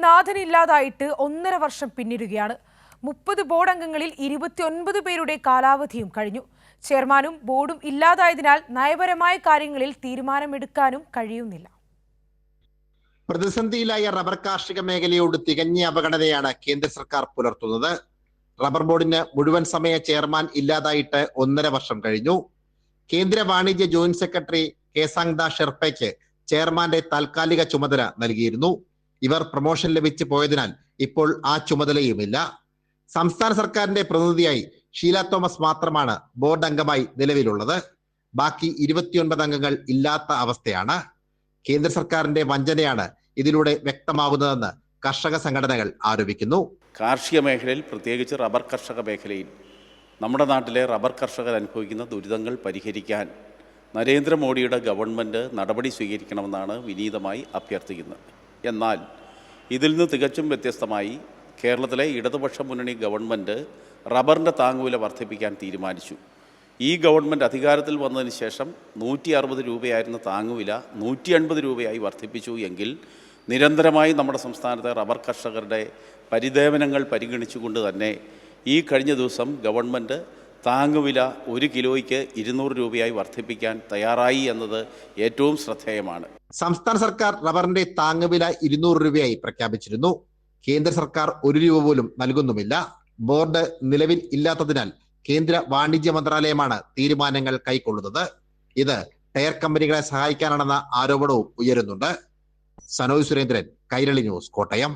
നാഥനില്ലാതായിട്ട് 1.5 വർഷം പിന്നിടുകയാണ്. 30 ബോർഡ് അംഗങ്ങളിൽ 29 പേരുടെ കാലാവധിയും കഴിഞ്ഞു. ചെയർമാനും ബോർഡും ഇല്ലാതായതിനാൽ നയപരമായ കാര്യങ്ങളിൽ തീരുമാനമെടുക്കാനും കഴിയുന്നില്ല. പ്രതിസന്ധിയിലായ റബ്ബർ കാർഷിക മേഖലയോട് തികഞ്ഞ അവഗണനയാണ് കേന്ദ്ര സർക്കാർ പുലർത്തുന്നത്. റബ്ബർ ബോർഡിന് മുഴുവൻ സമയ ചെയർമാൻ ഇല്ലാതായിട്ട് 1.5 വർഷം കഴിഞ്ഞു. കേന്ദ്ര വാണിജ്യ ജോയിന്റ് സെക്രട്ടറി കേസാങ്ദ ഷെർപ്പയ്ക്ക് ചെയർമാന്റെ താൽക്കാലിക ചുമതല നൽകിയിരുന്നു. ഇവർ പ്രൊമോഷൻ ലഭിച്ചു പോയതിനാൽ ഇപ്പോൾ ആ ചുമതലയുമില്ല. സംസ്ഥാന സർക്കാരിന്റെ പ്രതിനിധിയായി ഷീല തോമസ് മാത്രമാണ് ബോർഡ് അംഗമായി നിലവിലുള്ളത്. ബാക്കി 29 അംഗങ്ങൾ ഇല്ലാത്ത അവസ്ഥയാണ്. കേന്ദ്ര സർക്കാരിന്റെ വഞ്ചനയാണ് ഇതിലൂടെ വ്യക്തമാകുന്നതെന്ന് കർഷക സംഘടനകൾ ആരോപിക്കുന്നു. കാർഷിക മേഖലയിൽ, പ്രത്യേകിച്ച് റബ്ബർ കർഷക മേഖലയിൽ നമ്മുടെ നാട്ടിലെ റബ്ബർ കർഷകർ അനുഭവിക്കുന്ന ദുരിതങ്ങൾ പരിഹരിക്കാൻ നരേന്ദ്രമോദിയുടെ ഗവൺമെൻറ് നടപടി സ്വീകരിക്കണമെന്നാണ് വിനീതമായി അഭ്യർത്ഥിക്കുന്നത്. എന്നാൽ ഇതിൽ നിന്ന് തികച്ചും വ്യത്യസ്തമായി കേരളത്തിലെ ഇടതുപക്ഷ മുന്നണി ഗവൺമെൻറ് റബ്ബറിൻ്റെ താങ്ങുവില വർദ്ധിപ്പിക്കാൻ തീരുമാനിച്ചു. ഈ ഗവൺമെൻറ് അധികാരത്തിൽ വന്നതിന് ശേഷം 160 രൂപയായിരുന്ന താങ്ങുവില 180 രൂപയായി വർദ്ധിപ്പിച്ചു എങ്കിൽ നിരന്തരമായി നമ്മുടെ സംസ്ഥാനത്തെ റബ്ബർ കർഷകരുടെ പരിദേവനങ്ങൾ പരിഗണിച്ചുകൊണ്ട് തന്നെ ഈ കഴിഞ്ഞ ദിവസം ഗവൺമെൻറ് താങ്ങുവില 1 കിലോയ്ക്ക് 200 രൂപയായി വർദ്ധിപ്പിക്കാൻ തയ്യാറായി എന്നത് ഏറ്റവും ശ്രദ്ധേയമാണ്. സംസ്ഥാന സർക്കാർ റബ്ബറിന്റെ താങ്ങുവില 200 രൂപയായി പ്രഖ്യാപിച്ചിരുന്നു. കേന്ദ്ര സർക്കാർ 1 രൂപ പോലും നൽകുന്നുമില്ല. ബോർഡ് നിലവിൽ ഇല്ലാത്തതിനാൽ കേന്ദ്ര വാണിജ്യ മന്ത്രാലയമാണ് തീരുമാനങ്ങൾ കൈക്കൊള്ളുന്നത്. ഇത് ടയർ കമ്പനികളെ സഹായിക്കാനാണെന്ന ആരോപണവും ഉയരുന്നുണ്ട്. സനോജ് സുരേന്ദ്രൻ, കൈരളി ന്യൂസ്, കോട്ടയം.